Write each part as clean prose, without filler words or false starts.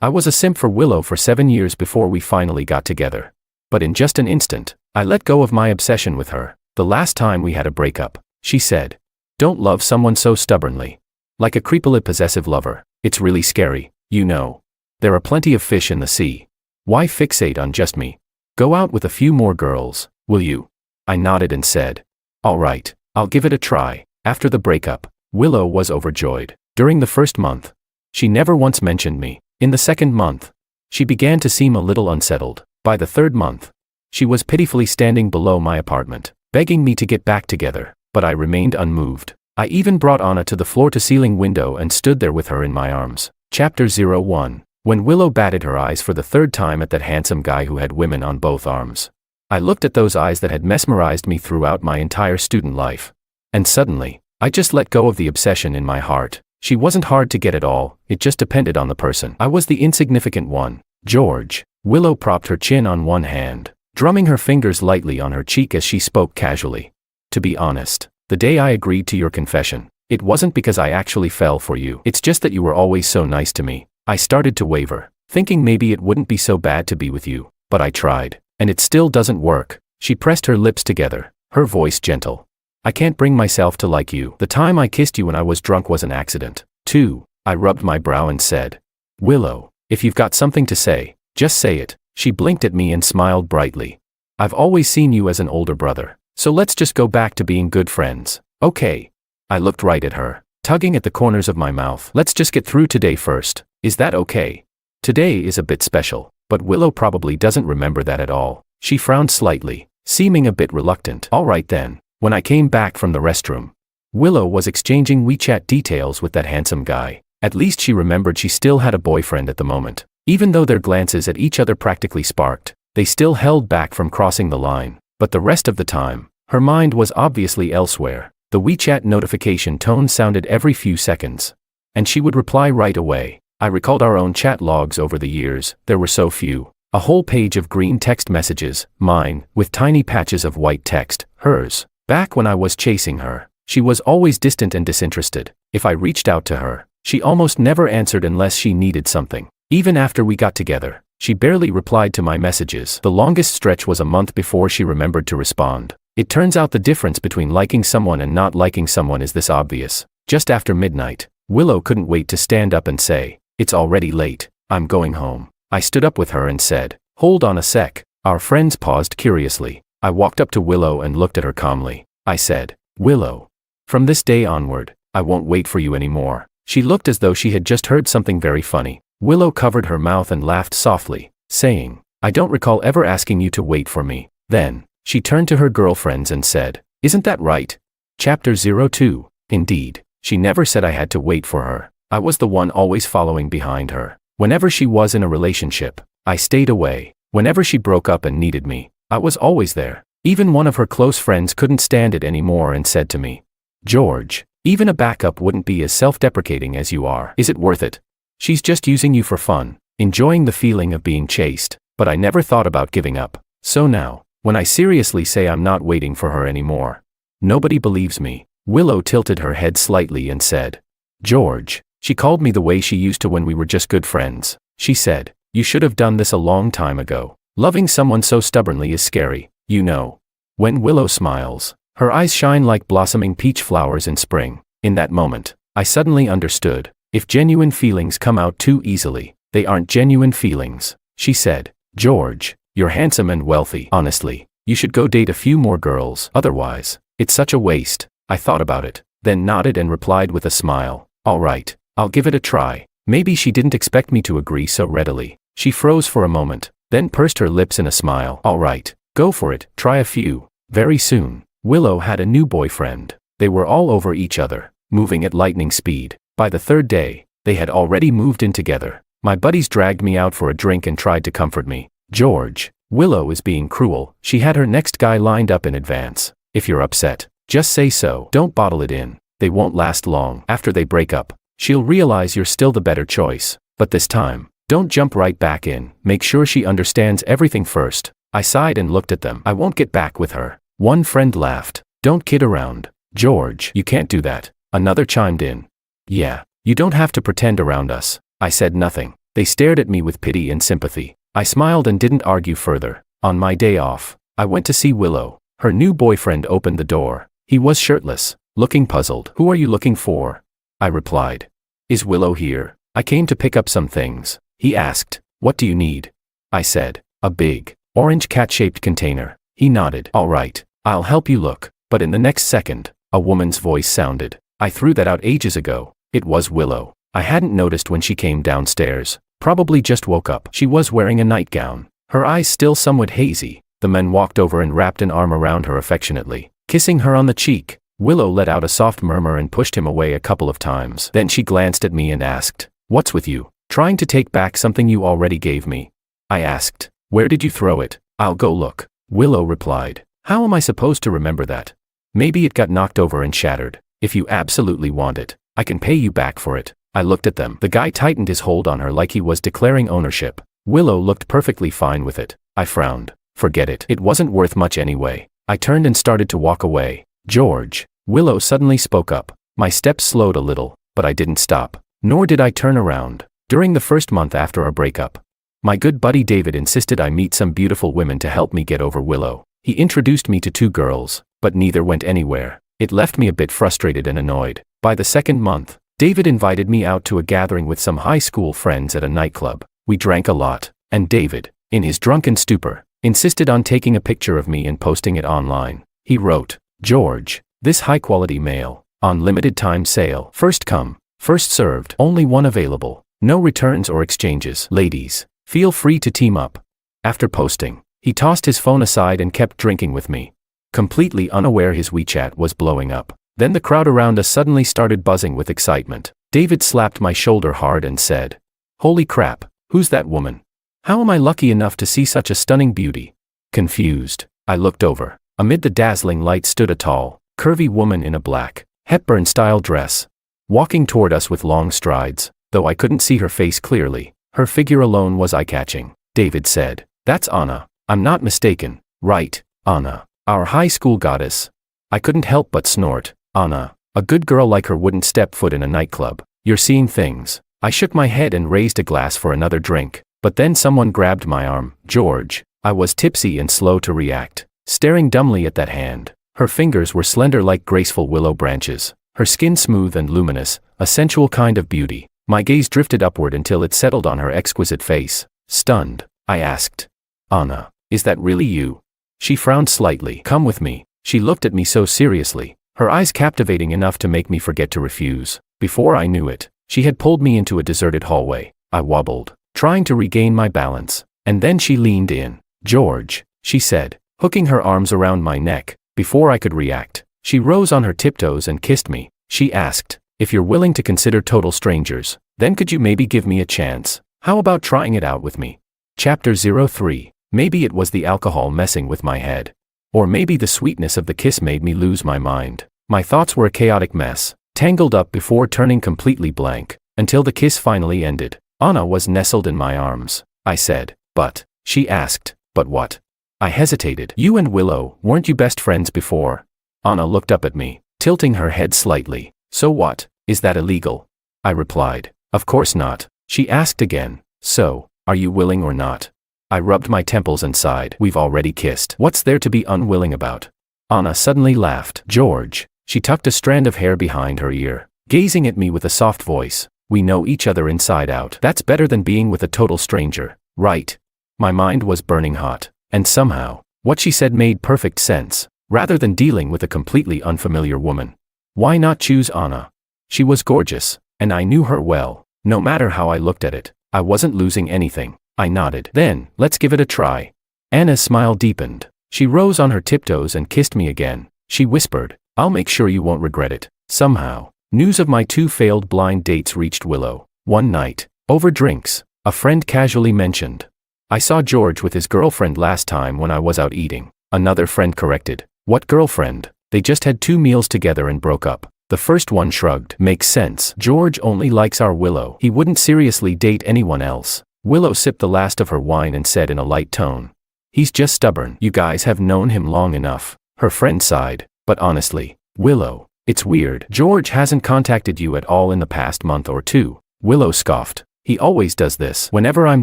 I was a simp for Willow for 7 years before we finally got together. But in just an instant, I let go of my obsession with her. The last time we had a breakup, she said, "Don't love someone so stubbornly. Like a creepily possessive lover, it's really scary, you know. There are plenty of fish in the sea. Why fixate on just me? Go out with a few more girls, will you?" I nodded and said, "All right, I'll give it a try." After the breakup, Willow was overjoyed. During the first month, she never once mentioned me. In the second month, she began to seem a little unsettled. By the third month, she was pitifully standing below my apartment, begging me to get back together, but I remained unmoved. I even brought Anna to the floor-to-ceiling window and stood there with her in my arms. Chapter 01. When Willow batted her eyes for the third time at that handsome guy who had women on both arms. I looked at those eyes that had mesmerized me throughout my entire student life. And suddenly, I just let go of the obsession in my heart. She wasn't hard to get at all, it just depended on the person. I was the insignificant one. George. Willow propped her chin on one hand, drumming her fingers lightly on her cheek as she spoke casually. "To be honest, the day I agreed to your confession, it wasn't because I actually fell for you. It's just that you were always so nice to me." I started to waver, thinking maybe it wouldn't be so bad to be with you, but I tried, and it still doesn't work. She pressed her lips together, her voice gentle. "I can't bring myself to like you. The time I kissed you when I was drunk was an accident, too." I rubbed my brow and said, "Willow, if you've got something to say, just say it." She blinked at me and smiled brightly. "I've always seen you as an older brother, so let's just go back to being good friends, okay?" I looked right at her, tugging at the corners of my mouth. "Let's just get through today first, is that okay? Today is a bit special, but Willow probably doesn't remember that at all." She frowned slightly, seeming a bit reluctant. "All right then." When I came back from the restroom, Willow was exchanging WeChat details with that handsome guy. At least she remembered she still had a boyfriend at the moment. Even though their glances at each other practically sparked, they still held back from crossing the line. But the rest of the time, her mind was obviously elsewhere. The WeChat notification tone sounded every few seconds, and she would reply right away. I recalled our own chat logs over the years. There were so few. A whole page of green text messages, mine, with tiny patches of white text, hers. Back when I was chasing her, she was always distant and disinterested. If I reached out to her, she almost never answered unless she needed something. Even after we got together, she barely replied to my messages. The longest stretch was a month before she remembered to respond. It turns out the difference between liking someone and not liking someone is this obvious. Just after midnight, Willow couldn't wait to stand up and say, "It's already late, I'm going home." I stood up with her and said, "Hold on a sec." Our friends paused curiously. I walked up to Willow and looked at her calmly. I said, "Willow, from this day onward, I won't wait for you anymore." She looked as though she had just heard something very funny. Willow covered her mouth and laughed softly, saying, "I don't recall ever asking you to wait for me." Then, she turned to her girlfriends and said, "Isn't that right?" Chapter 02. Indeed, she never said I had to wait for her. I was the one always following behind her. Whenever she was in a relationship, I stayed away. Whenever she broke up and needed me, I was always there. Even one of her close friends couldn't stand it anymore and said to me, "George, even a backup wouldn't be as self-deprecating as you are. Is it worth it? She's just using you for fun, enjoying the feeling of being chased." But I never thought about giving up. So now, when I seriously say I'm not waiting for her anymore, nobody believes me. Willow tilted her head slightly and said, "George, she called me the way she used to when we were just good friends. She said, 'You should have done this a long time ago.' Loving someone so stubbornly is scary, you know." When Willow smiles, her eyes shine like blossoming peach flowers in spring. In that moment, I suddenly understood. If genuine feelings come out too easily, they aren't genuine feelings. She said, "George, you're handsome and wealthy. Honestly, you should go date a few more girls. Otherwise, it's such a waste." I thought about it, then nodded and replied with a smile, "All right, I'll give it a try." Maybe she didn't expect me to agree so readily. She froze for a moment, then pursed her lips in a smile. "All right, go for it, try a few." Very soon, Willow had a new boyfriend. They were all over each other, moving at lightning speed. By the third day, they had already moved in together. My buddies dragged me out for a drink and tried to comfort me. "George, Willow is being cruel. She had her next guy lined up in advance. If you're upset, just say so. Don't bottle it in. They won't last long. After they break up, she'll realize you're still the better choice. But this time, don't jump right back in. Make sure she understands everything first." I sighed and looked at them. "I won't get back with her." One friend laughed. "Don't kid around, George. You can't do that." Another chimed in. "Yeah, you don't have to pretend around us." I said nothing. They stared at me with pity and sympathy. I smiled and didn't argue further. On my day off, I went to see Willow. Her new boyfriend opened the door. He was shirtless, looking puzzled. "Who are you looking for?" I replied. "Is Willow here?" "I came to pick up some things." He asked, "What do you need?" I said, "A big, orange cat-shaped container." He nodded. "All right, I'll help you look." But in the next second, a woman's voice sounded. I threw that out ages ago. It was Willow. I hadn't noticed when she came downstairs. Probably just woke up. She was wearing a nightgown, her eyes still somewhat hazy. The man walked over and wrapped an arm around her affectionately, kissing her on the cheek. Willow let out a soft murmur and pushed him away a couple of times. Then she glanced at me and asked, "What's with you? Trying to take back something you already gave me?" I asked, "Where did you throw it?" "I'll go look." Willow replied. "How am I supposed to remember that? Maybe it got knocked over and shattered. If you absolutely want it, I can pay you back for it." I looked at them. The guy tightened his hold on her like he was declaring ownership. Willow looked perfectly fine with it. I frowned. Forget it. It wasn't worth much anyway. I turned and started to walk away. "George." Willow suddenly spoke up. My steps slowed a little, but I didn't stop. Nor did I turn around. During the first month after our breakup, my good buddy David insisted I meet some beautiful women to help me get over Willow. He introduced me to 2 girls, but neither went anywhere. It left me a bit frustrated and annoyed. By the second month, David invited me out to a gathering with some high school friends at a nightclub. We drank a lot, and David, in his drunken stupor, insisted on taking a picture of me and posting it online. He wrote, "George, this high-quality mail, on limited time sale. First come, first served. Only one available. No returns or exchanges. Ladies, feel free to team up." After posting, he tossed his phone aside and kept drinking with me, completely unaware his WeChat was blowing up. Then the crowd around us suddenly started buzzing with excitement. David slapped my shoulder hard and said, "Holy crap, who's that woman? How am I lucky enough to see such a stunning beauty?" Confused, I looked over. Amid the dazzling light stood a tall, curvy woman in a black, Hepburn-style dress, walking toward us with long strides. Though I couldn't see her face clearly, her figure alone was eye-catching. David said, "That's Anna. I'm not mistaken, right, Anna, our high school goddess?" I couldn't help but snort. "Anna, a good girl like her wouldn't step foot in a nightclub. You're seeing things." I shook my head and raised a glass for another drink, but then someone grabbed my arm. "George." I was tipsy and slow to react, staring dumbly at that hand. Her fingers were slender like graceful willow branches, her skin smooth and luminous, a sensual kind of beauty. My gaze drifted upward until it settled on her exquisite face. Stunned, I asked, "Anna, is that really you?" She frowned slightly. "Come with me." She looked at me so seriously, her eyes captivating enough to make me forget to refuse. Before I knew it, she had pulled me into a deserted hallway. I wobbled, trying to regain my balance, and then she leaned in. "George," she said, hooking her arms around my neck. Before I could react, she rose on her tiptoes and kissed me. She asked, "If you're willing to consider total strangers, then could you maybe give me a chance? How about trying it out with me?" Chapter 03. Maybe it was the alcohol messing with my head. Or maybe the sweetness of the kiss made me lose my mind. My thoughts were a chaotic mess, tangled up before turning completely blank, until the kiss finally ended. Anna was nestled in my arms. I said, "But," she asked, "But what?" I hesitated. "You and Willow, weren't you best friends before?" Anna looked up at me, tilting her head slightly. "So what? Is that illegal?" I replied, "Of course not." She asked again, "So, are you willing or not?" I rubbed my temples and sighed. "We've already kissed. What's there to be unwilling about?" Anna suddenly laughed. "George." She tucked a strand of hair behind her ear, gazing at me with a soft voice. "We know each other inside out. That's better than being with a total stranger, right?" My mind was burning hot, and somehow, what she said made perfect sense. Rather than dealing with a completely unfamiliar woman, why not choose Anna? She was gorgeous, and I knew her well. No matter how I looked at it, I wasn't losing anything. I nodded. "Then, let's give it a try." Anna's smile deepened. She rose on her tiptoes and kissed me again. She whispered, "I'll make sure you won't regret it." Somehow, news of my 2 failed blind dates reached Willow. One night, over drinks, a friend casually mentioned, "I saw George with his girlfriend last time when I was out eating." Another friend corrected, "What girlfriend? They just had 2 meals together and broke up." The first one shrugged. "Makes sense. George only likes our Willow. He wouldn't seriously date anyone else." Willow sipped the last of her wine and said in a light tone, "He's just stubborn. You guys have known him long enough." Her friend sighed, "But honestly, Willow, it's weird. George hasn't contacted you at all in the past month or 2. Willow scoffed. He always does this. Whenever I'm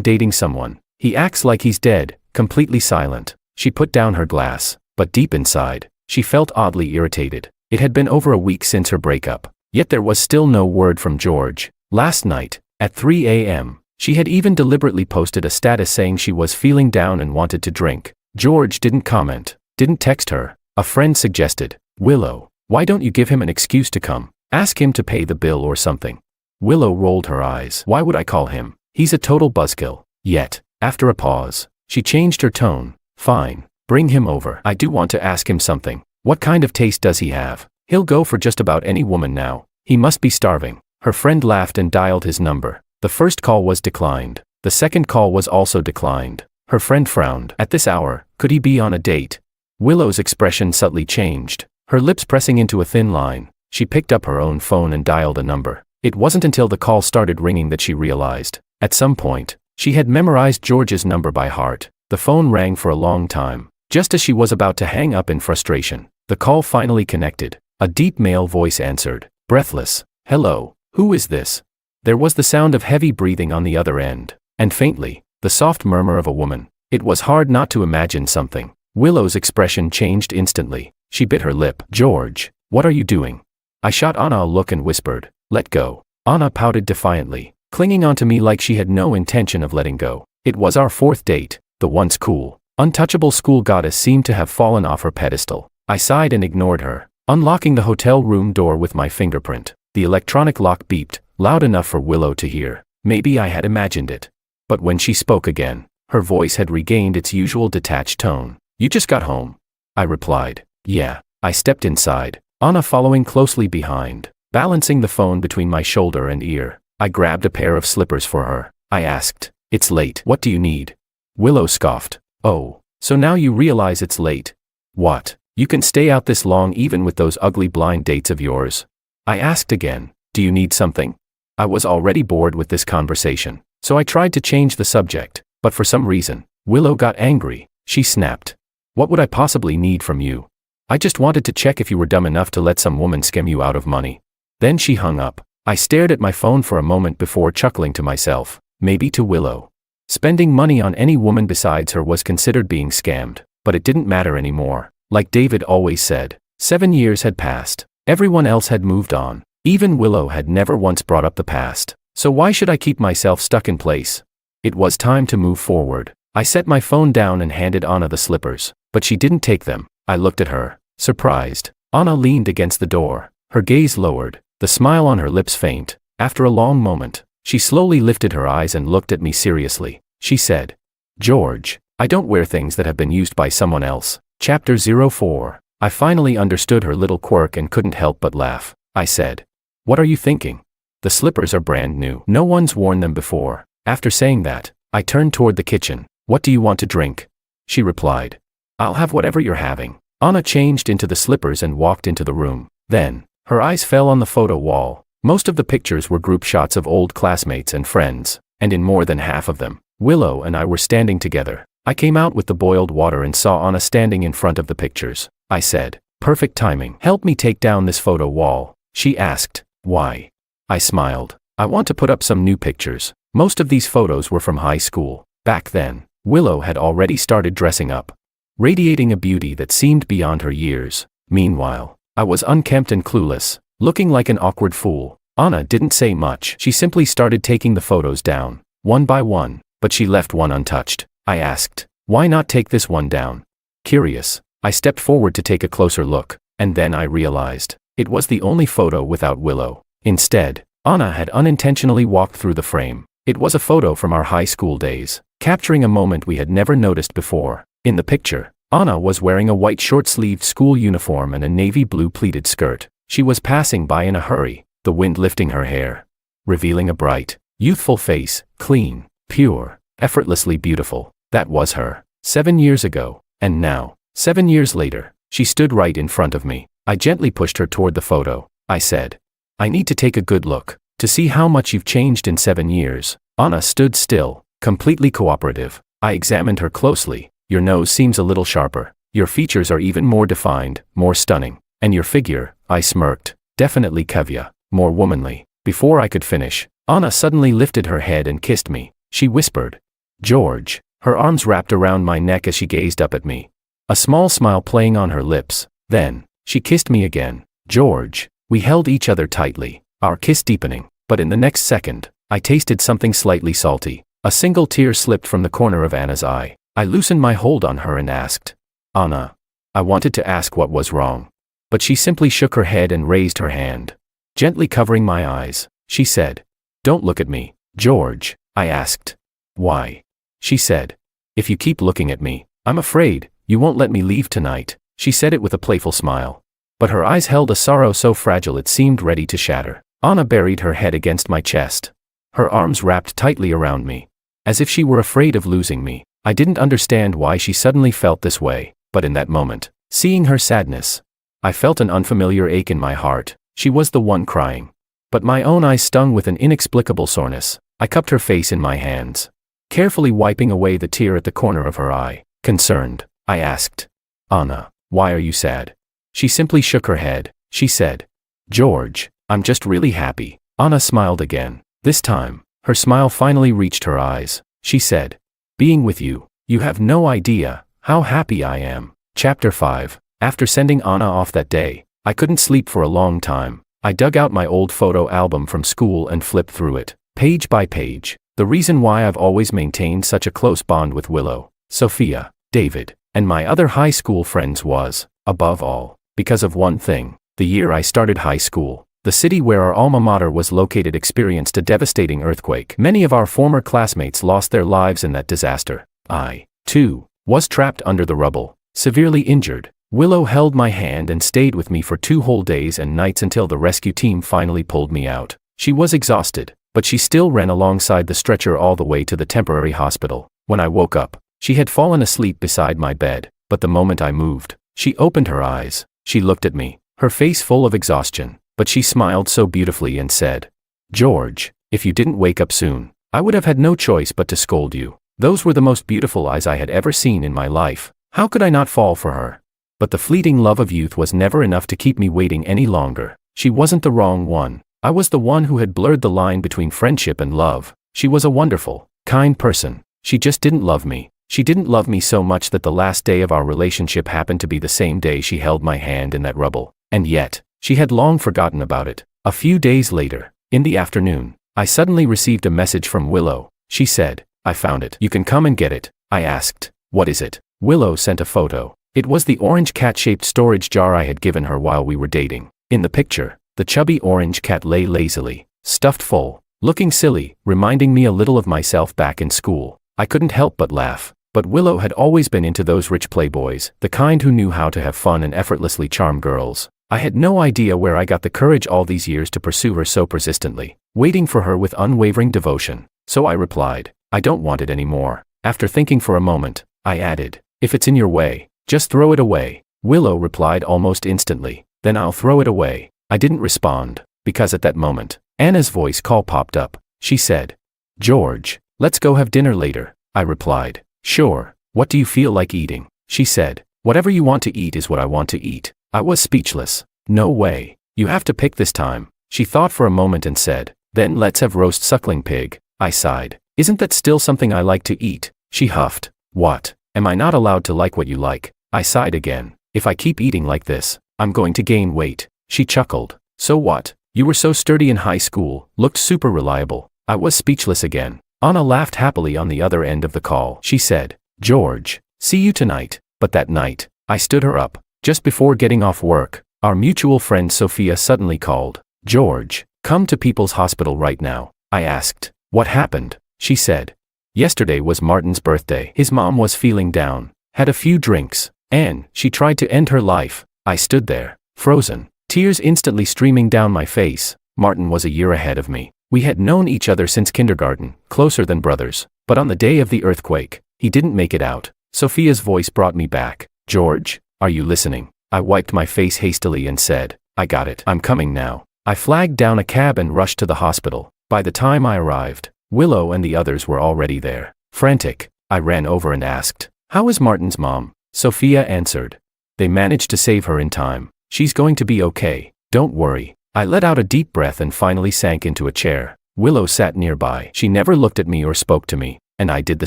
dating someone, he acts like he's dead, completely silent. She put down her glass, but deep inside, she felt oddly irritated. It had been over a week since her breakup, yet there was still no word from George. Last night, at 3 a.m., she had even deliberately posted a status saying she was feeling down and wanted to drink. George didn't comment, didn't text her. A friend suggested, "Willow, why don't you give him an excuse to come? Ask him to pay the bill or something." Willow rolled her eyes. "Why would I call him? He's a total buzzkill." Yet, after a pause, she changed her tone. "Fine, bring him over. I do want to ask him something. What kind of taste does he have? He'll go for just about any woman now. He must be starving." Her friend laughed and dialed his number. The first call was declined. The second call was also declined. Her friend frowned. At this hour, could he be on a date? Willow's expression subtly changed, her lips pressing into a thin line. She picked up her own phone and dialed a number. It wasn't until the call started ringing that she realized, at some point, she had memorized George's number by heart. The phone rang for a long time. Just as she was about to hang up in frustration, the call finally connected. A deep male voice answered. Breathless, "Hello, who is this?" There was the sound of heavy breathing on the other end, and faintly, the soft murmur of a woman. It was hard not to imagine something. Willow's expression changed instantly. She bit her lip. "George, what are you doing?" I shot Anna a look and whispered, "Let go." Anna pouted defiantly, clinging onto me like she had no intention of letting go. It was our fourth date. The once cool, untouchable school goddess seemed to have fallen off her pedestal. I sighed and ignored her, unlocking the hotel room door with my fingerprint. The electronic lock beeped, loud enough for Willow to hear. Maybe I had imagined it. But when she spoke again, her voice had regained its usual detached tone. "You just got home?" I replied. "Yeah." I stepped inside, Anna following closely behind, balancing the phone between my shoulder and ear. I grabbed a pair of slippers for her. I asked, "It's late. What do you need?" Willow scoffed. "Oh, so now you realize it's late? What? You can stay out this long even with those ugly blind dates of yours?" I asked again, "Do you need something?" I was already bored with this conversation, so I tried to change the subject, but for some reason, Willow got angry. She snapped. "What would I possibly need from you? I just wanted to check if you were dumb enough to let some woman scam you out of money." Then she hung up. I stared at my phone for a moment before chuckling to myself, maybe to Willow. Spending money on any woman besides her was considered being scammed, but it didn't matter anymore. Like David always said, 7 years had passed. Everyone else had moved on. Even Willow had never once brought up the past. So why should I keep myself stuck in place? It was time to move forward. I set my phone down and handed Anna the slippers, but she didn't take them. I looked at her, surprised. Anna leaned against the door, her gaze lowered, the smile on her lips faint. After a long moment, she slowly lifted her eyes and looked at me seriously. She said, "George, I don't wear things that have been used by someone else." Chapter 04. I finally understood her little quirk and couldn't help but laugh. I said, "What are you thinking? The slippers are brand new. No one's worn them before." After saying that, I turned toward the kitchen. "What do you want to drink?" She replied, "I'll have whatever you're having." Anna changed into the slippers and walked into the room. Then, her eyes fell on the photo wall. Most of the pictures were group shots of old classmates and friends, and in more than half of them, Willow and I were standing together. I came out with the boiled water and saw Anna standing in front of the pictures. I said, "Perfect timing. Help me take down this photo wall." She asked, "Why?" I smiled. "I want to put up some new pictures." Most of these photos were from high school. Back then, Willow had already started dressing up, radiating a beauty that seemed beyond her years. Meanwhile, I was unkempt and clueless, looking like an awkward fool. Anna didn't say much. She simply started taking the photos down, one by one, but she left one untouched. I asked, "Why not take this one down?" Curious, I stepped forward to take a closer look, and then I realized, it was the only photo without Willow. Instead, Anna had unintentionally walked through the frame. It was a photo from our high school days, capturing a moment we had never noticed before. In the picture, Anna was wearing a white short-sleeved school uniform and a navy blue pleated skirt. She was passing by in a hurry, the wind lifting her hair, revealing a bright, youthful face, clean, pure, effortlessly beautiful. That was her. 7 years ago, and now, 7 years later, she stood right in front of me. I gently pushed her toward the photo. I said, "I need to take a good look, to see how much you've changed in 7 years. Anna stood still, completely cooperative. I examined her closely. "Your nose seems a little sharper. Your features are even more defined, more stunning. And your figure," I smirked, "definitely Kavya, more womanly." Before I could finish, Anna suddenly lifted her head and kissed me. She whispered, "George," her arms wrapped around my neck as she gazed up at me. A small smile playing on her lips. Then, she kissed me again. "George." We held each other tightly, our kiss deepening. But in the next second, I tasted something slightly salty. A single tear slipped from the corner of Anna's eye. I loosened my hold on her and asked, "Anna." I wanted to ask what was wrong. But she simply shook her head and raised her hand. Gently covering my eyes, she said, "Don't look at me, George." I asked, "Why?" She said, "If you keep looking at me, I'm afraid you won't let me leave tonight." She said it with a playful smile. But her eyes held a sorrow so fragile it seemed ready to shatter. Anna buried her head against my chest. Her arms wrapped tightly around me, as if she were afraid of losing me. I didn't understand why she suddenly felt this way, but in that moment, seeing her sadness, I felt an unfamiliar ache in my heart. She was the one crying. But my own eyes stung with an inexplicable soreness. I cupped her face in my hands, carefully wiping away the tear at the corner of her eye. Concerned, I asked, "Anna, why are you sad?" She simply shook her head. She said, "George, I'm just really happy." Anna smiled again. This time, her smile finally reached her eyes. She said, "Being with you, you have no idea how happy I am." Chapter 5. After sending Anna off that day, I couldn't sleep for a long time. I dug out my old photo album from school and flipped through it, page by page. The reason why I've always maintained such a close bond with Willow, Sophia, David, and my other high school friends was, above all, because of one thing. The year I started high school, the city where our alma mater was located experienced a devastating earthquake. Many of our former classmates lost their lives in that disaster. I, too, was trapped under the rubble, severely injured. Willow held my hand and stayed with me for 2 whole days and nights until the rescue team finally pulled me out. She was exhausted, but she still ran alongside the stretcher all the way to the temporary hospital. When I woke up, she had fallen asleep beside my bed, but the moment I moved, she opened her eyes. She looked at me, her face full of exhaustion, but she smiled so beautifully and said, "George, if you didn't wake up soon, I would have had no choice but to scold you." Those were the most beautiful eyes I had ever seen in my life. How could I not fall for her? But the fleeting love of youth was never enough to keep me waiting any longer. She wasn't the wrong one. I was the one who had blurred the line between friendship and love. She was a wonderful, kind person. She just didn't love me. She didn't love me so much that the last day of our relationship happened to be the same day she held my hand in that rubble. And yet, she had long forgotten about it. A few days later, in the afternoon, I suddenly received a message from Willow. She said, "I found it. You can come and get it." I asked, "What is it?" Willow sent a photo. It was the orange cat-shaped storage jar I had given her while we were dating. In the picture, the chubby orange cat lay lazily, stuffed full, looking silly, reminding me a little of myself back in school. I couldn't help but laugh. But Willow had always been into those rich playboys, the kind who knew how to have fun and effortlessly charm girls. I had no idea where I got the courage all these years to pursue her so persistently, waiting for her with unwavering devotion. So I replied, "I don't want it anymore." After thinking for a moment, I added, "If it's in your way, just throw it away." Willow replied almost instantly, "Then I'll throw it away." I didn't respond, because at that moment, Anna's voice call popped up. She said, "George, let's go have dinner later." I replied, "Sure, what do you feel like eating?" She said, "Whatever you want to eat is what I want to eat." I was speechless. "No way. You have to pick this time." She thought for a moment and said, "Then let's have roast suckling pig." I sighed. "Isn't that still something I like to eat?" She huffed. "What? Am I not allowed to like what you like?" I sighed again. "If I keep eating like this, I'm going to gain weight." She chuckled. "So what? You were so sturdy in high school, looked super reliable." I was speechless again. Anna laughed happily on the other end of the call. She said, "George, see you tonight." But that night, I stood her up. Just before getting off work, our mutual friend Sophia suddenly called, "George, come to People's Hospital right now." I asked, "What happened?" She said, "Yesterday was Martin's birthday. His mom was feeling down, had a few drinks, and she tried to end her life." I stood there, frozen, tears instantly streaming down my face. Martin was a year ahead of me. We had known each other since kindergarten, closer than brothers. But on the day of the earthquake, he didn't make it out. Sophia's voice brought me back. "George, are you listening?" I wiped my face hastily and said, "I got it. I'm coming now." I flagged down a cab and rushed to the hospital. By the time I arrived, Willow and the others were already there. Frantic, I ran over and asked, "How is Martin's mom?" Sophia answered, "They managed to save her in time. She's going to be okay. Don't worry." I let out a deep breath and finally sank into a chair. Willow sat nearby. She never looked at me or spoke to me, and I did the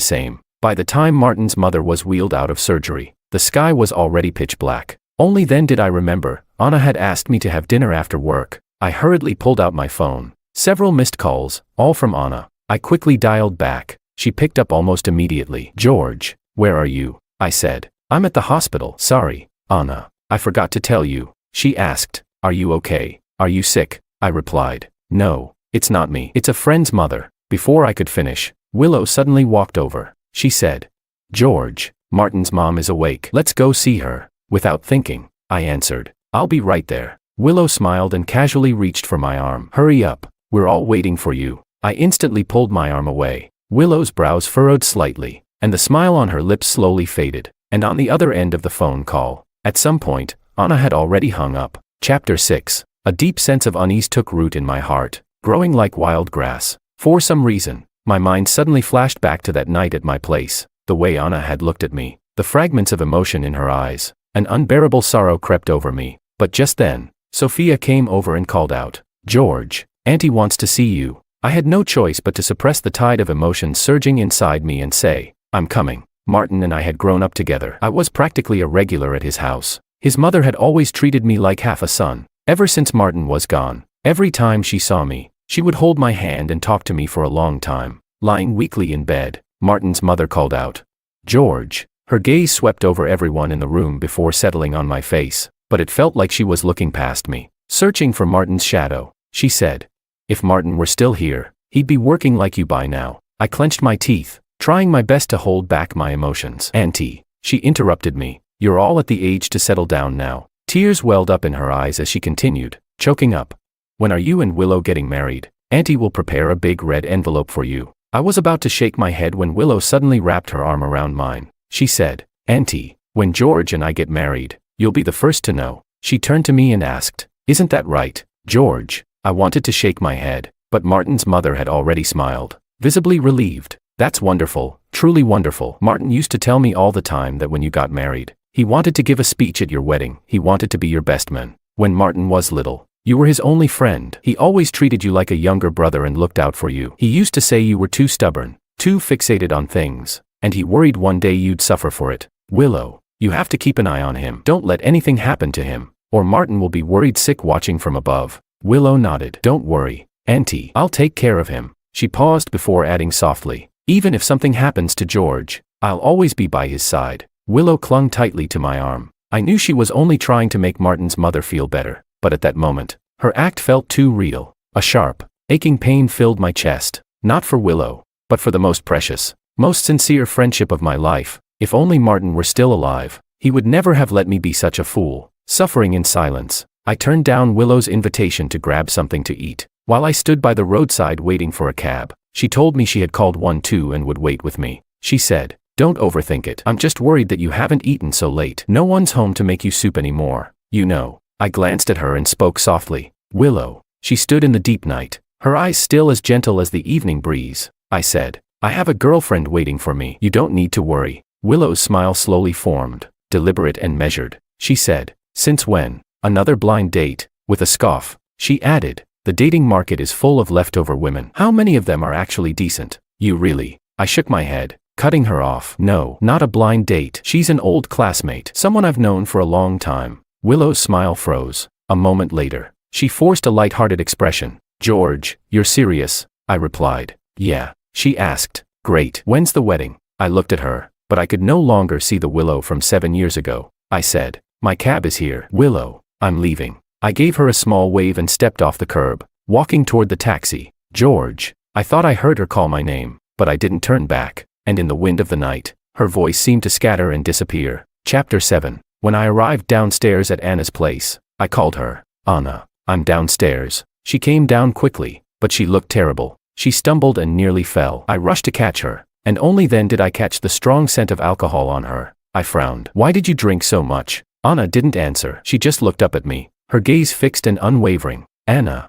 same. By the time Martin's mother was wheeled out of surgery, the sky was already pitch black. Only then did I remember, Anna had asked me to have dinner after work. I hurriedly pulled out my phone. Several missed calls, all from Anna. I quickly dialed back. She picked up almost immediately. "George, where are you?" I said. "I'm at the hospital." "Sorry, Anna. I forgot to tell you." She asked, "Are you okay? Are you sick?" I replied, "No, it's not me. It's a friend's mother." Before I could finish, Willow suddenly walked over. She said, "George, Martin's mom is awake. Let's go see her." Without thinking, I answered, "I'll be right there." Willow smiled and casually reached for my arm. "Hurry up, we're all waiting for you." I instantly pulled my arm away. Willow's brows furrowed slightly, and the smile on her lips slowly faded. And on the other end of the phone call, at some point, Anna had already hung up. Chapter 6. A deep sense of unease took root in my heart, growing like wild grass. For some reason, my mind suddenly flashed back to that night at my place, the way Anna had looked at me, the fragments of emotion in her eyes. An unbearable sorrow crept over me. But just then, Sophia came over and called out, "George, Auntie wants to see you." I had no choice but to suppress the tide of emotion surging inside me and say, "I'm coming." Martin and I had grown up together. I was practically a regular at his house. His mother had always treated me like half a son. Ever since Martin was gone, every time she saw me, she would hold my hand and talk to me for a long time. Lying weakly in bed, Martin's mother called out, "George." Her gaze swept over everyone in the room before settling on my face, but it felt like she was looking past me, searching for Martin's shadow. She said, "If Martin were still here, he'd be working like you by now." I clenched my teeth, trying my best to hold back my emotions. "Auntie," she interrupted me, "you're all at the age to settle down now." Tears welled up in her eyes as she continued, choking up. "When are you and Willow getting married? Auntie will prepare a big red envelope for you." I was about to shake my head when Willow suddenly wrapped her arm around mine. She said, "Auntie, when George and I get married, you'll be the first to know." She turned to me and asked, "Isn't that right, George?" I wanted to shake my head, but Martin's mother had already smiled, visibly relieved. "That's wonderful, truly wonderful. Martin used to tell me all the time that when you got married, he wanted to give a speech at your wedding. He wanted to be your best man. When Martin was little, you were his only friend. He always treated you like a younger brother and looked out for you. He used to say you were too stubborn, too fixated on things, and he worried one day you'd suffer for it. Willow, you have to keep an eye on him. Don't let anything happen to him, or Martin will be worried sick watching from above." Willow nodded. "Don't worry, Auntie, I'll take care of him." She paused before adding softly, "Even if something happens to George, I'll always be by his side." Willow clung tightly to my arm. I knew she was only trying to make Martin's mother feel better, but at that moment, her act felt too real. A sharp, aching pain filled my chest, not for Willow, but for the most precious, most sincere friendship of my life. If only Martin were still alive, he would never have let me be such a fool. Suffering in silence, I turned down Willow's invitation to grab something to eat. While I stood by the roadside waiting for a cab, she told me she had called one too and would wait with me. She said, "Don't overthink it. I'm just worried that you haven't eaten so late. No one's home to make you soup anymore, you know." I glanced at her and spoke softly. "Willow." She stood in the deep night, her eyes still as gentle as the evening breeze. I said, "I have a girlfriend waiting for me. You don't need to worry." Willow's smile slowly formed, deliberate and measured. She said, "Since when?" "Another blind date." With a scoff, she added, "The dating market is full of leftover women. How many of them are actually decent?" "You really?" I shook my head, cutting her off. "No, not a blind date. She's an old classmate, someone I've known for a long time." Willow's smile froze. A moment later, she forced a light-hearted expression. "George, you're serious?" I replied, "Yeah." She asked, "Great. When's the wedding?" I looked at her, but I could no longer see the Willow from 7 years ago. I said, "My cab is here." "Willow, I'm leaving." I gave her a small wave and stepped off the curb, walking toward the taxi. "George." I thought I heard her call my name, but I didn't turn back, and in the wind of the night, her voice seemed to scatter and disappear. Chapter 7. When I arrived downstairs at Anna's place, I called her. "Anna, I'm downstairs." She came down quickly, but she looked terrible. She stumbled and nearly fell. I rushed to catch her, and only then did I catch the strong scent of alcohol on her. I frowned. "Why did you drink so much?" Anna didn't answer. She just looked up at me, her gaze fixed and unwavering. "Anna."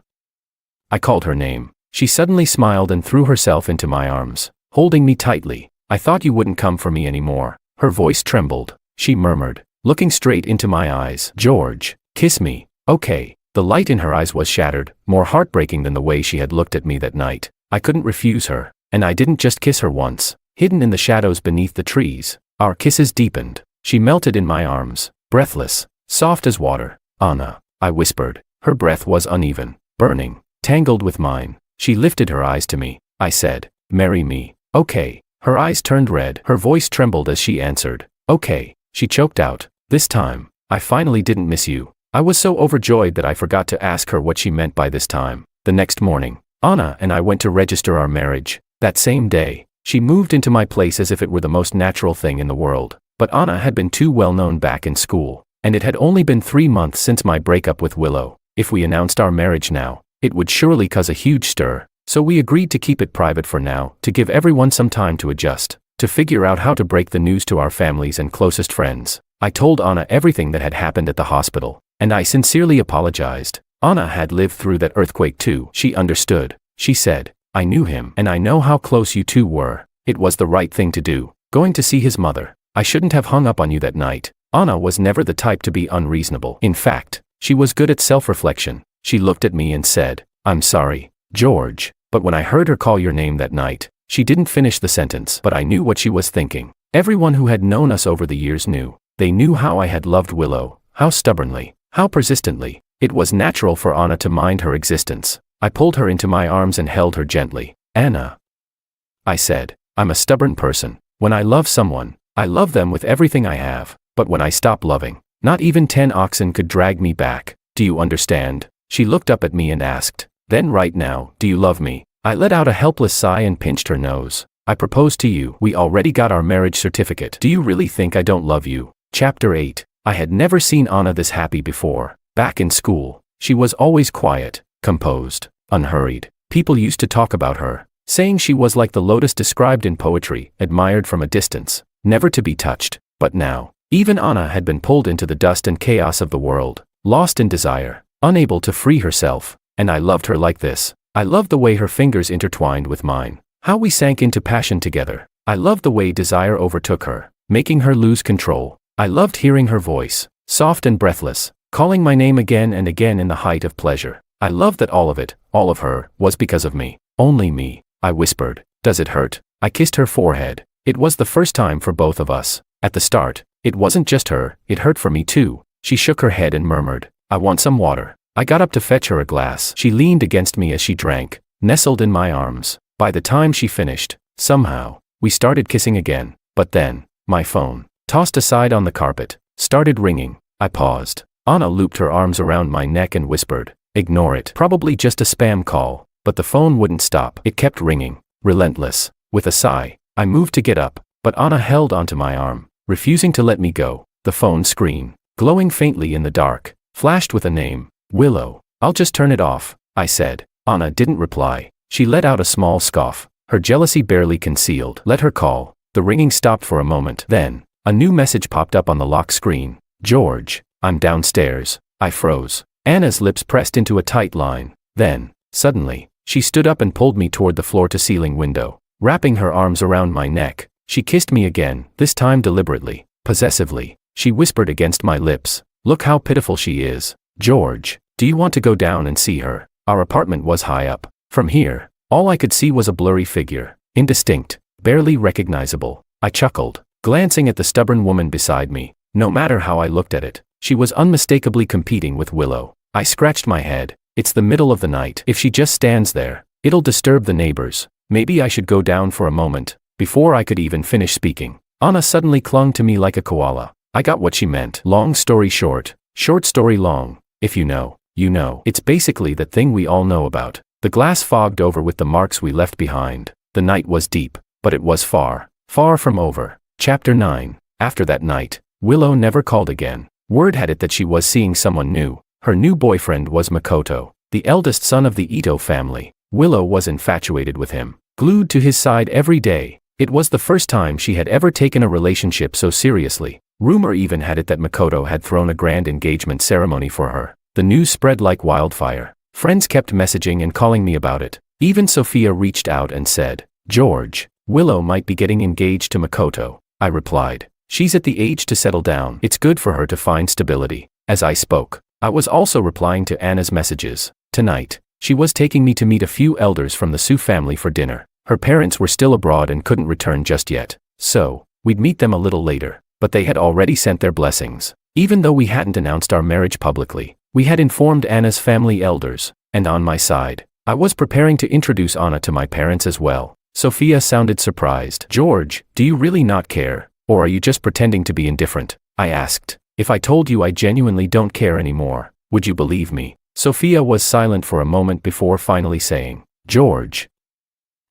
I called her name. She suddenly smiled and threw herself into my arms, holding me tightly. "I thought you wouldn't come for me anymore." Her voice trembled. She murmured, looking straight into my eyes, "George, kiss me." "Okay." The light in her eyes was shattered, more heartbreaking than the way she had looked at me that night. I couldn't refuse her, and I didn't just kiss her once. Hidden in the shadows beneath the trees, our kisses deepened. She melted in my arms, breathless, soft as water. "Anna," I whispered. Her breath was uneven, burning, tangled with mine. She lifted her eyes to me. I said, "Marry me." "Okay." Her eyes turned red. Her voice trembled as she answered, "Okay." She choked out, "This time, I finally didn't miss you." I was so overjoyed that I forgot to ask her what she meant by this time. The next morning, Anna and I went to register our marriage. That same day, she moved into my place as if it were the most natural thing in the world. But Anna had been too well known back in school, and it had only been 3 months since my breakup with Willow. If we announced our marriage now, it would surely cause a huge stir, so we agreed to keep it private for now, to give everyone some time to adjust, to figure out how to break the news to our families and closest friends. I told Anna everything that had happened at the hospital, and I sincerely apologized. Anna had lived through that earthquake too. She understood. She said, "I knew him, and I know how close you two were. It was the right thing to do, going to see his mother. I shouldn't have hung up on you that night." Anna was never the type to be unreasonable. In fact, she was good at self-reflection. She looked at me and said, "I'm sorry, George, but when I heard her call your name that night," she didn't finish the sentence, but I knew what she was thinking. Everyone who had known us over the years knew. They knew how I had loved Willow, how stubbornly, how persistently. It was natural for Anna to mind her existence. I pulled her into my arms and held her gently. "Anna," I said, "I'm a stubborn person. When I love someone, I love them with everything I have. But when I stop loving, not even 10 oxen could drag me back. Do you understand?" She looked up at me and asked, "Then right now, do you love me?" I let out a helpless sigh and pinched her nose. "I proposed to you. We already got our marriage certificate. Do you really think I don't love you?" Chapter 8. I had never seen Anna this happy before. Back in school, she was always quiet, composed, unhurried. People used to talk about her, saying she was like the lotus described in poetry, admired from a distance, never to be touched. But now, even Anna had been pulled into the dust and chaos of the world, lost in desire, unable to free herself, and I loved her like this. I loved the way her fingers intertwined with mine, how we sank into passion together. I loved the way desire overtook her, making her lose control. I loved hearing her voice, soft and breathless, calling my name again and again in the height of pleasure. I loved that all of it, all of her, was because of me. Only me. I whispered, "Does it hurt?" I kissed her forehead. It was the first time for both of us. At the start, it wasn't just her, it hurt for me too. She shook her head and murmured, "I want some water." I got up to fetch her a glass. She leaned against me as she drank, nestled in my arms. By the time she finished, somehow, we started kissing again. But then, my phone, tossed aside on the carpet, started ringing. I paused. Anna looped her arms around my neck and whispered, "Ignore it. Probably just a spam call." But the phone wouldn't stop. It kept ringing, relentless. With a sigh, I moved to get up, but Anna held onto my arm, refusing to let me go. The phone screen, glowing faintly in the dark, flashed with a name, Willow. "I'll just turn it off," I said. Anna didn't reply. She let out a small scoff, her jealousy barely concealed. Let her call. The ringing stopped for a moment. Then, a new message popped up on the lock screen. "George, I'm downstairs." I froze. Anna's lips pressed into a tight line. Then, suddenly, she stood up and pulled me toward the floor-to-ceiling window. Wrapping her arms around my neck, she kissed me again, this time deliberately, possessively. She whispered against my lips, "Look how pitiful she is. George, do you want to go down and see her?" Our apartment was high up. From here, all I could see was a blurry figure, indistinct, barely recognizable. I chuckled, glancing at the stubborn woman beside me. No matter how I looked at it, she was unmistakably competing with Willow. I scratched my head. It's the middle of the night. If she just stands there, it'll disturb the neighbors. Maybe I should go down for a moment. Before I could even finish speaking, Anna suddenly clung to me like a koala. I got what she meant. Long story short, short story long. If you know, you know. It's basically the thing we all know about. The glass fogged over with the marks we left behind. The night was deep, but it was far, far from over. Chapter 9. After that night, Willow never called again. Word had it that she was seeing someone new. Her new boyfriend was Makoto, the eldest son of the Ito family. Willow was infatuated with him, glued to his side every day. It was the first time she had ever taken a relationship so seriously. Rumor even had it that Makoto had thrown a grand engagement ceremony for her. The news spread like wildfire. Friends kept messaging and calling me about it. Even Sophia reached out and said, "George, Willow might be getting engaged to Makoto." I replied, "She's at the age to settle down. It's good for her to find stability." As I spoke, I was also replying to Anna's messages. Tonight, she was taking me to meet a few elders from the Sue family for dinner. Her parents were still abroad and couldn't return just yet, so we'd meet them a little later, but they had already sent their blessings. Even though we hadn't announced our marriage publicly, we had informed Anna's family elders, and on my side, I was preparing to introduce Anna to my parents as well. Sophia sounded surprised. George, do you really not care, or are you just pretending to be indifferent? I asked. If I told you I genuinely don't care anymore, would you believe me? Sophia was silent for a moment before finally saying, George.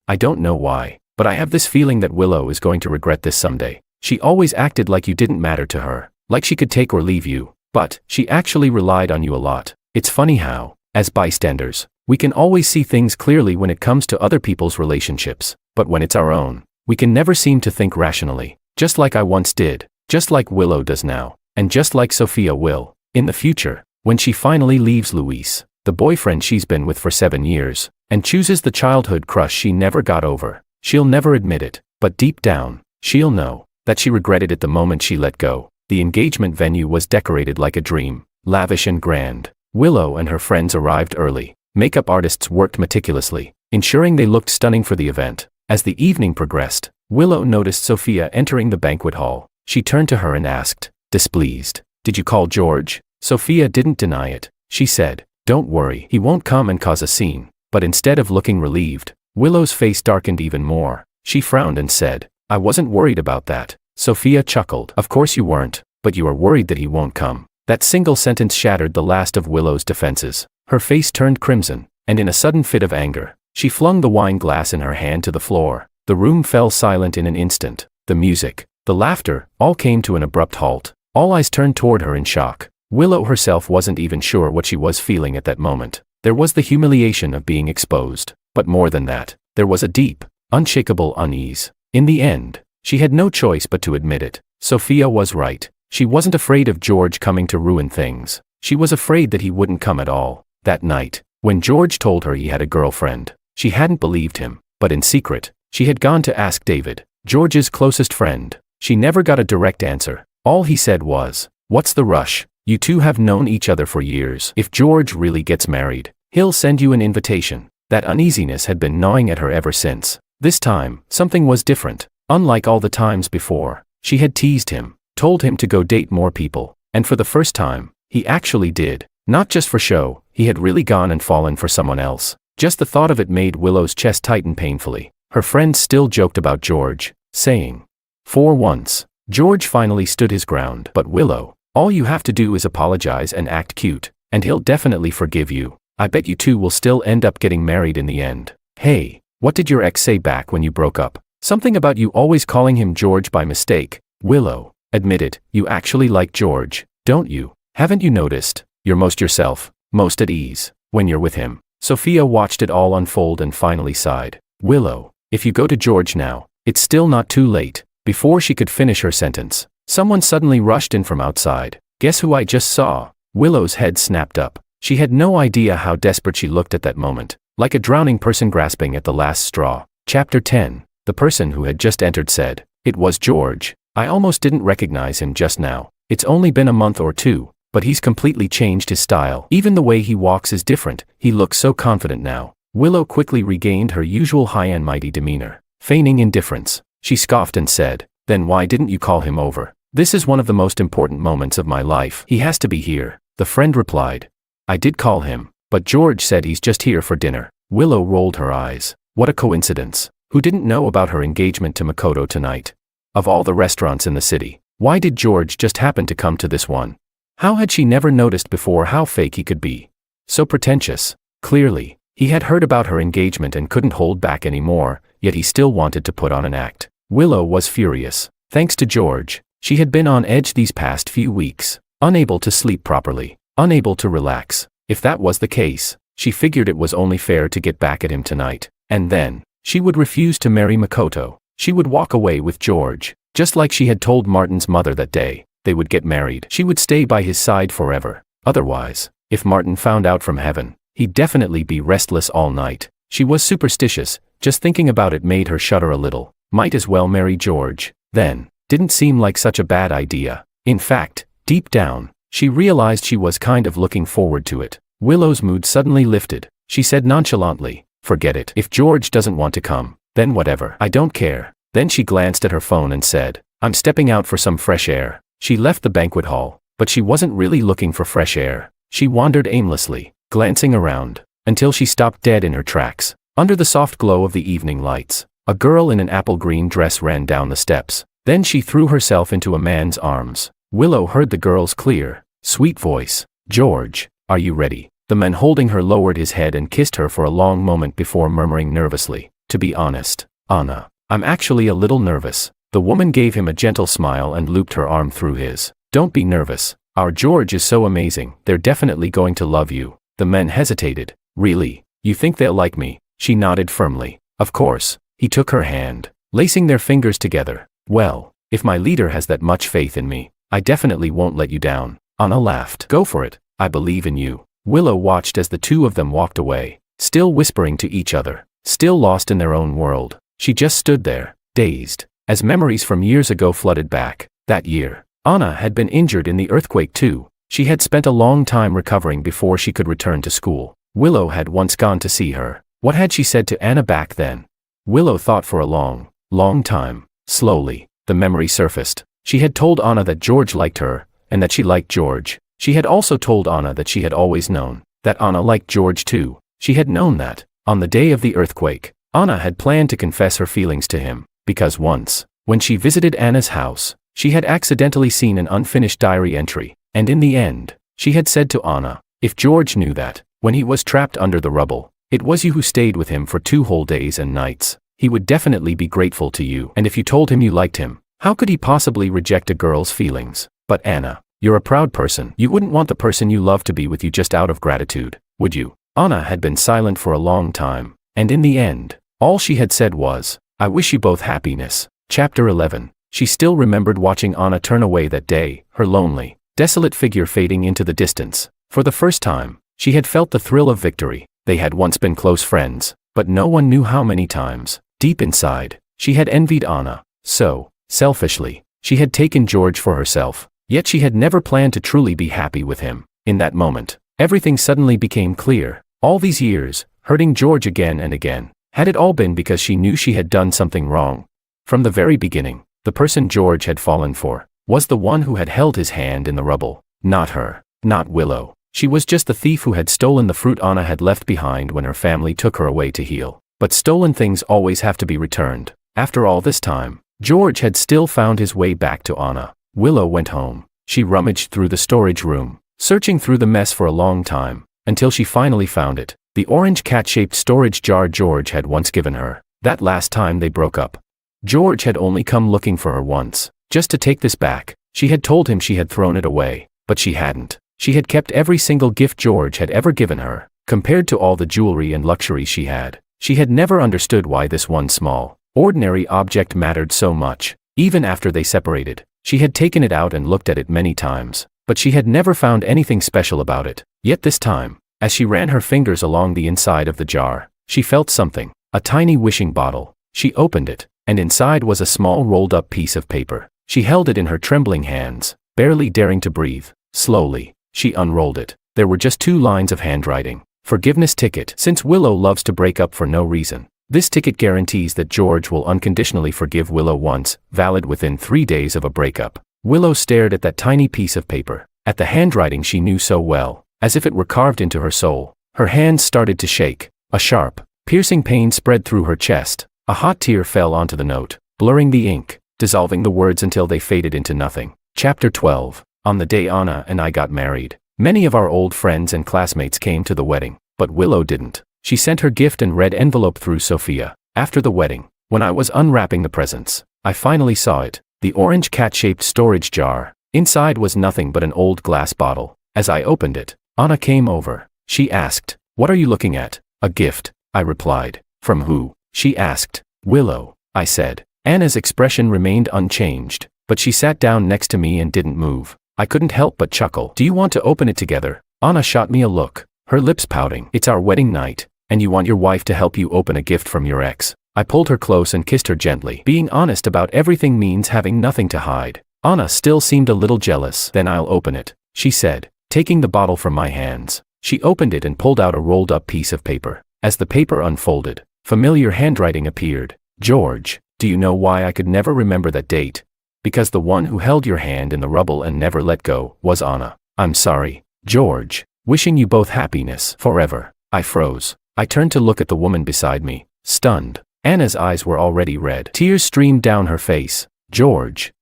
I don't know why, but I have this feeling that Willow is going to regret this someday. She always acted like you didn't matter to her, like she could take or leave you, but she actually relied on you a lot. It's funny how, as bystanders, we can always see things clearly when it comes to other people's relationships, but when it's our own, we can never seem to think rationally, just like I once did, just like Willow does now, and just like Sophia will, in the future, when she finally leaves Luis, the boyfriend she's been with for 7 years, and chooses the childhood crush she never got over. She'll never admit it, but deep down, she'll know that she regretted it the moment she let go. The engagement venue was decorated like a dream, lavish and grand. Willow and her friends arrived early. Makeup artists worked meticulously, ensuring they looked stunning for the event. As the evening progressed, Willow noticed Sophia entering the banquet hall. She turned to her and asked, displeased, "Did you call George?" Sophia didn't deny it. She said, "Don't worry, he won't come and cause a scene." But instead of looking relieved, Willow's face darkened even more. She frowned and said, "I wasn't worried about that." Sophia chuckled. "Of course you weren't, but you are worried that he won't come." That single sentence shattered the last of Willow's defenses. Her face turned crimson, and in a sudden fit of anger, she flung the wine glass in her hand to the floor. The room fell silent in an instant. The music, the laughter, all came to an abrupt halt. All eyes turned toward her in shock. Willow herself wasn't even sure what she was feeling at that moment. There was the humiliation of being exposed, but more than that, there was a deep, unshakable unease. In the end, she had no choice but to admit it. Sophia was right. She wasn't afraid of George coming to ruin things. She was afraid that he wouldn't come at all. That night, when George told her he had a girlfriend, she hadn't believed him, but in secret, she had gone to ask David, George's closest friend. She never got a direct answer. All he said was, "What's the rush? You two have known each other for years. If George really gets married, he'll send you an invitation." That uneasiness had been gnawing at her ever since. This time, something was different. Unlike all the times before, she had teased him, told him to go date more people, and for the first time, he actually did. Not just for show, he had really gone and fallen for someone else. Just the thought of it made Willow's chest tighten painfully. Her friends still joked about George, saying, "For once, George finally stood his ground." But Willow, all you have to do is apologize and act cute, and he'll definitely forgive you. I bet you two will still end up getting married in the end. Hey, what did your ex say back when you broke up? Something about you always calling him George by mistake. Willow, admit it, you actually like George, don't you? Haven't you noticed? You're most yourself, most at ease, when you're with him. Sophia watched it all unfold and finally sighed. Willow, if you go to George now, it's still not too late. Before she could finish her sentence, someone suddenly rushed in from outside. Guess who I just saw? Willow's head snapped up. She had no idea how desperate she looked at that moment, like a drowning person grasping at the last straw. Chapter 10. The person who had just entered said, "It was George. I almost didn't recognize him just now. It's only been a month or two, but he's completely changed his style. Even the way he walks is different. He looks so confident now." Willow quickly regained her usual high and mighty demeanor. Feigning indifference, she scoffed and said, "Then why didn't you call him over? This is one of the most important moments of my life. He has to be here." The friend replied, "I did call him, but George said he's just here for dinner." Willow rolled her eyes. What a coincidence. Who didn't know about her engagement to Makoto tonight? Of all the restaurants in the city, why did George just happen to come to this one? How had she never noticed before how fake he could be? So pretentious. Clearly, he had heard about her engagement and couldn't hold back anymore, yet he still wanted to put on an act. Willow was furious. Thanks to George, she had been on edge these past few weeks, unable to sleep properly, unable to relax. If that was the case, she figured it was only fair to get back at him tonight. And then, she would refuse to marry Makoto. She would walk away with George, just like she had told Martin's mother that day. They would get married. She would stay by his side forever. Otherwise, if Martin found out from heaven, he'd definitely be restless all night. She was superstitious. Just thinking about it made her shudder a little. Might as well marry George, then. Didn't seem like such a bad idea. In fact, deep down, She realized she was kind of looking forward to it. Willow's mood suddenly lifted. She said nonchalantly, "Forget it. If George doesn't want to come, then whatever. I don't care." Then she glanced at her phone and said, "I'm stepping out for some fresh air." She left the banquet hall, but she wasn't really looking for fresh air. She wandered aimlessly, glancing around, until she stopped dead in her tracks. Under the soft glow of the evening lights, a girl in an apple green dress ran down the steps. Then she threw herself into a man's arms. Willow heard the girl's clear, sweet voice. "George, are you ready?" The man holding her lowered his head and kissed her for a long moment before murmuring nervously, "To be honest, Anna, I'm actually a little nervous." The woman gave him a gentle smile and looped her arm through his. "Don't be nervous. Our George is so amazing. They're definitely going to love you." The man hesitated. "Really? You think they'll like me?" She nodded firmly. "Of course." He took her hand, lacing their fingers together. "Well, if my leader has that much faith in me, I definitely won't let you down." Anna laughed. "Go for it. I believe in you." Willow watched as the two of them walked away, still whispering to each other, still lost in their own world. She just stood there, dazed, as memories from years ago flooded back. That year, Anna had been injured in the earthquake too. She had spent a long time recovering before she could return to school. Willow had once gone to see her. What had she said to Anna back then? Willow thought for a long, long time. Slowly, the memory surfaced. She had told Anna that George liked her, and that she liked George. She had also told Anna that she had always known that Anna liked George too. She had known that, on the day of the earthquake, Anna had planned to confess her feelings to him, because once, when she visited Anna's house, she had accidentally seen an unfinished diary entry, and in the end, she had said to Anna, "If George knew that, when he was trapped under the rubble, it was you who stayed with him for 2 whole days and nights, he would definitely be grateful to you. And if you told him you liked him, how could he possibly reject a girl's feelings? But Anna, you're a proud person. You wouldn't want the person you love to be with you just out of gratitude, would you?" Anna had been silent for a long time, and in the end, all she had said was, "I wish you both happiness." Chapter 11. She still remembered watching Anna turn away that day, her lonely, desolate figure fading into the distance. For the first time, she had felt the thrill of victory. They had once been close friends, but no one knew how many times. Deep inside, she had envied Anna. So, selfishly, she had taken George for herself. Yet she had never planned to truly be happy with him. In that moment, everything suddenly became clear. All these years, hurting George again and again, had it all been because she knew she had done something wrong? From the very beginning, the person George had fallen for was the one who had held his hand in the rubble. Not her, not Willow. She was just the thief who had stolen the fruit Anna had left behind when her family took her away to heal. But stolen things always have to be returned. After all this time, George had still found his way back to Anna. Willow went home. She rummaged through the storage room, searching through the mess for a long time, until she finally found it. The orange cat-shaped storage jar George had once given her, that last time they broke up. George had only come looking for her once, just to take this back. She had told him she had thrown it away, but she hadn't. She had kept every single gift George had ever given her. Compared to all the jewelry and luxuries she had never understood why this one small, ordinary object mattered so much. Even after they separated, she had taken it out and looked at it many times, but she had never found anything special about it. Yet this time, as she ran her fingers along the inside of the jar, she felt something, a tiny wishing bottle. She opened it, and inside was a small rolled-up piece of paper. She held it in her trembling hands, barely daring to breathe. Slowly, she unrolled it. There were just 2 lines of handwriting. Forgiveness ticket. Since Willow loves to break up for no reason, this ticket guarantees that George will unconditionally forgive Willow once, valid within 3 days of a breakup. Willow stared at that tiny piece of paper, at the handwriting she knew so well, as if it were carved into her soul. Her hands started to shake. A sharp, piercing pain spread through her chest. A hot tear fell onto the note, blurring the ink, dissolving the words until they faded into nothing. Chapter 12. On the day Anna and I got married, many of our old friends and classmates came to the wedding, but Willow didn't. She sent her gift and red envelope through Sophia. After the wedding, when I was unwrapping the presents, I finally saw it. The orange cat-shaped storage jar. Inside was nothing but an old glass bottle. As I opened it, Anna came over. She asked, "What are you looking at?" "A gift," I replied. "From who?" she asked. "Willow," I said. Anna's expression remained unchanged, but she sat down next to me and didn't move. I couldn't help but chuckle. "Do you want to open it together?" Anna shot me a look, her lips pouting. "It's our wedding night, and you want your wife to help you open a gift from your ex." I pulled her close and kissed her gently. Being honest about everything means having nothing to hide. Anna still seemed a little jealous. "Then I'll open it," she said, taking the bottle from my hands. She opened it and pulled out a rolled-up piece of paper. As the paper unfolded, familiar handwriting appeared. George, do you know why I could never remember that date? Because the one who held your hand in the rubble and never let go was Anna. I'm sorry, George. Wishing you both happiness forever. I froze. I turned to look at the woman beside me, stunned. Anna's eyes were already red. Tears streamed down her face. George.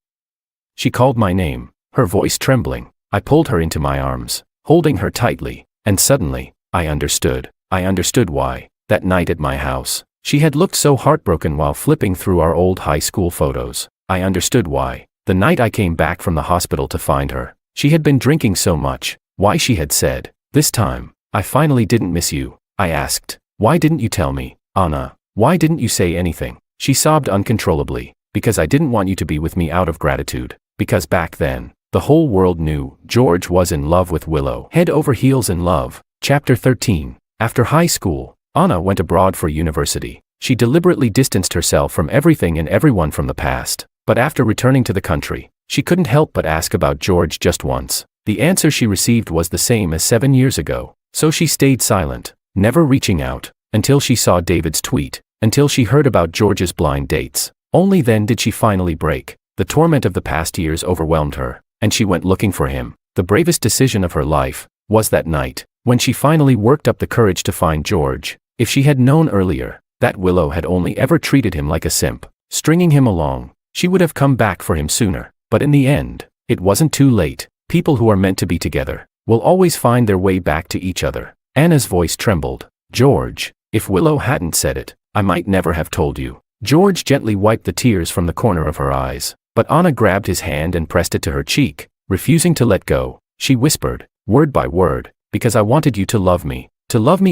She called my name, her voice trembling. I pulled her into my arms, holding her tightly, and suddenly, I understood. I understood why, that night at my house, she had looked so heartbroken while flipping through our old high school photos. I understood why, the night I came back from the hospital to find her, she had been drinking so much. Why she had said, "This time, I finally didn't miss you." I asked, "Why didn't you tell me, Anna? Why didn't you say anything?" She sobbed uncontrollably. "Because I didn't want you to be with me out of gratitude. Because back then, the whole world knew George was in love with Willow. Head over heels in love." Chapter 13. After high school, Anna went abroad for university. She deliberately distanced herself from everything and everyone from the past. But after returning to the country, she couldn't help but ask about George just once. The answer she received was the same as 7 years ago. So she stayed silent, never reaching out, until she saw David's tweet, until she heard about George's blind dates. Only then did she finally break. The torment of the past years overwhelmed her, and she went looking for him. The bravest decision of her life was that night, when she finally worked up the courage to find George. If she had known earlier that Willow had only ever treated him like a simp, stringing him along, she would have come back for him sooner. But in the end, it wasn't too late. People who are meant to be together will always find their way back to each other. Anna's voice trembled. "George, if Willow hadn't said it, I might never have told you." George gently wiped the tears from the corner of her eyes, but Anna grabbed his hand and pressed it to her cheek, refusing to let go. She whispered, word by word, "Because I wanted you to love me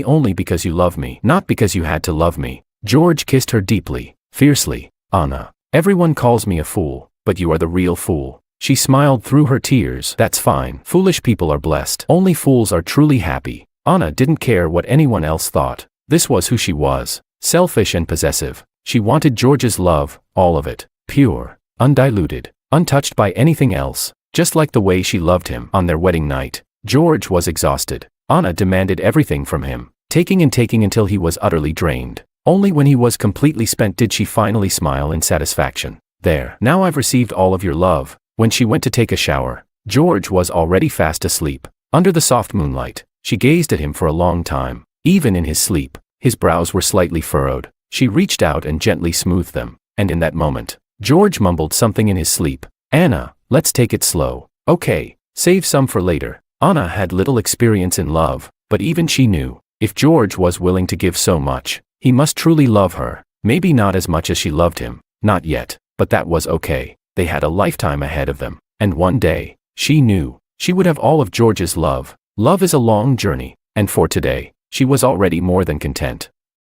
only because you love me, not because you had to love me." George kissed her deeply, fiercely. "Anna, everyone calls me a fool, but you are the real fool." She smiled through her tears. "That's fine. Foolish people are blessed. Only fools are truly happy." Anna didn't care what anyone else thought. This was who she was. Selfish and possessive. She wanted George's love, all of it. Pure, undiluted, untouched by anything else. Just like the way she loved him on their wedding night. George was exhausted. Anna demanded everything from him, taking and taking until he was utterly drained. Only when he was completely spent did she finally smile in satisfaction. "There, now I've received all of your love." When she went to take a shower, George was already fast asleep. Under the soft moonlight, she gazed at him for a long time. Even in his sleep, his brows were slightly furrowed. She reached out and gently smoothed them, and in that moment, George mumbled something in his sleep. "Anna, let's take it slow. Okay, save some for later." Anna had little experience in love, but even she knew, if George was willing to give so much, he must truly love her. Maybe not as much as she loved him, not yet, but that was okay. They had a lifetime ahead of them, and one day, she knew, she would have all of George's love. Love is a long journey, and for today, she was already more than content.